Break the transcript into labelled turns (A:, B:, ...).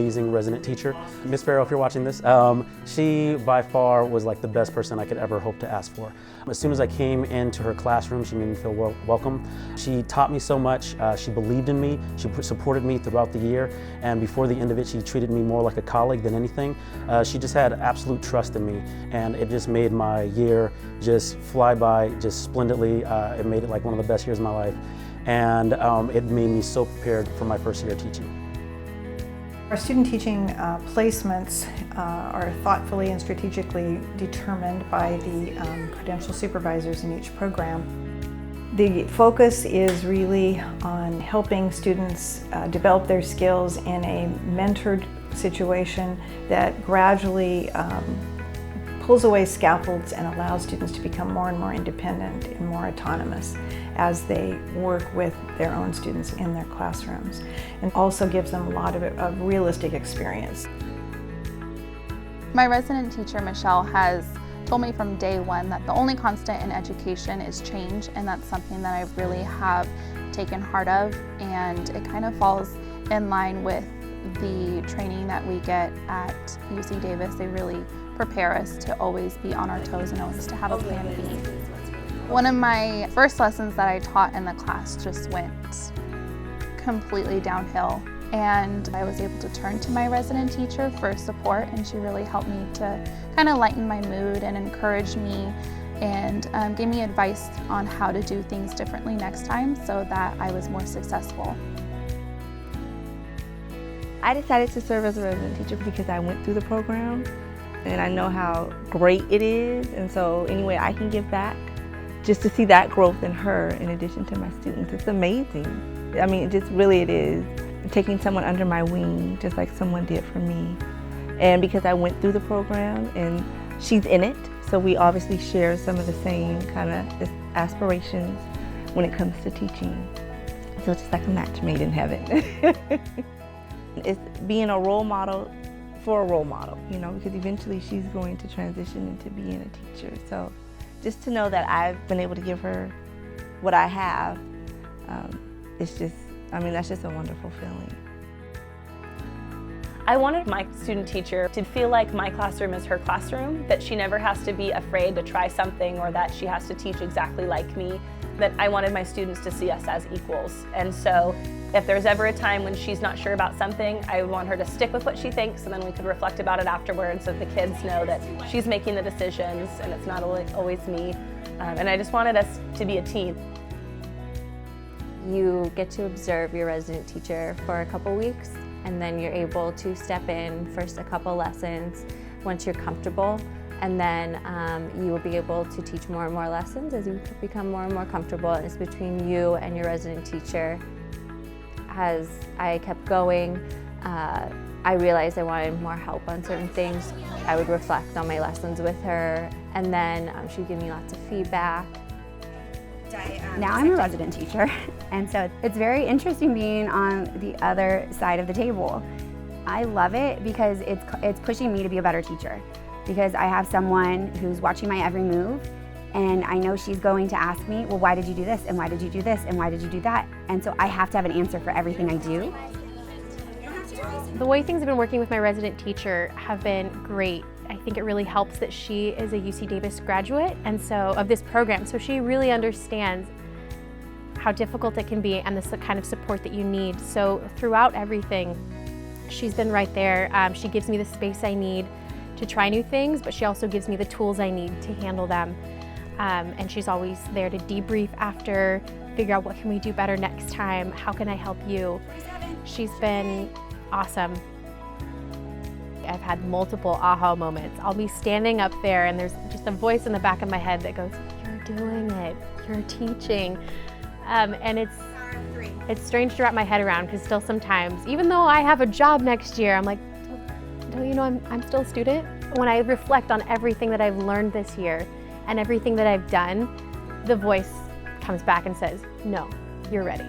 A: amazing resident teacher. Miss Farrell, if you're watching this, she by far was like the best person I could ever hope to ask for. As soon as I came into her classroom, she made me feel welcome. She taught me so much. She believed in me. She supported me throughout the year. And before the end of it, she treated me more like a colleague than anything. She just had absolute trust in me. And it just made my year just fly by just splendidly. It made it like one of the best years of my life. And it made me so prepared for my first year of teaching.
B: Our student teaching placements are thoughtfully and strategically determined by the credential supervisors in each program. The focus is really on helping students develop their skills in a mentored situation that gradually pulls away scaffolds and allows students to become more and more independent and more autonomous as they work with their own students in their classrooms, and also gives them a lot of realistic experience.
C: My resident teacher, Michelle, has told me from day one that the only constant in education is change, and that's something that I really have taken heart of, and it kind of falls in line with the training that we get at UC Davis. They really prepare us to always be on our toes and always to have a plan B. One of my first lessons that I taught in the class just went completely downhill, and I was able to turn to my resident teacher for support, and she really helped me to kind of lighten my mood and encourage me and gave me advice on how to do things differently next time so that I was more successful.
D: I decided to serve as a resident teacher because I went through the program and I know how great it is, and so any way I can give back, just to see that growth in her in addition to my students, it's amazing. I mean, it is. Taking someone under my wing, just like someone did for me. And because I went through the program and she's in it, so we obviously share some of the same kind of aspirations when it comes to teaching. So it's just like a match made in heaven. It's being a role model for a role model, you know, because eventually she's going to transition into being a teacher. So just to know that I've been able to give her what I have, it's just, I mean, that's just a wonderful feeling.
E: I wanted my student teacher to feel like my classroom is her classroom, that she never has to be afraid to try something or that she has to teach exactly like me, that I wanted my students to see us as equals. And so if there's ever a time when she's not sure about something, I would want her to stick with what she thinks, and then we could reflect about it afterwards so that the kids know that she's making the decisions and it's not always me. And I just wanted us to be a team.
F: You get to observe your resident teacher for a couple weeks, and then you're able to step in first a couple lessons once you're comfortable, and then you will be able to teach more and more lessons as you become more and more comfortable. And it's between you and your resident teacher. As I kept going, I realized I wanted more help on certain things. I would reflect on my lessons with her, and then she'd give me lots of feedback.
G: Now I'm a resident teacher, and so it's very interesting being on the other side of the table. I love it because it's pushing me to be a better teacher, because I have someone who's watching my every move, and I know she's going to ask me, well, why did you do this, and why did you do this, and why did you do that? And so I have to have an answer for everything I do.
H: The way things have been working with my resident teacher have been great. I think it really helps that she is a UC Davis graduate, and so of this program, so she really understands how difficult it can be and the kind of support that you need. So throughout everything, she's been right there. She gives me the space I need to try new things, but she also gives me the tools I need to handle them. And she's always there to debrief after, figure out what can we do better next time, how can I help you. She's been awesome. I've had multiple aha moments. I'll be standing up there and there's just a voice in the back of my head that goes, you're doing it, you're teaching. And it's strange to wrap my head around, because still sometimes, even though I have a job next year, I'm like, don't you know I'm still a student? When I reflect on everything that I've learned this year and everything that I've done, the voice comes back and says, no, you're ready.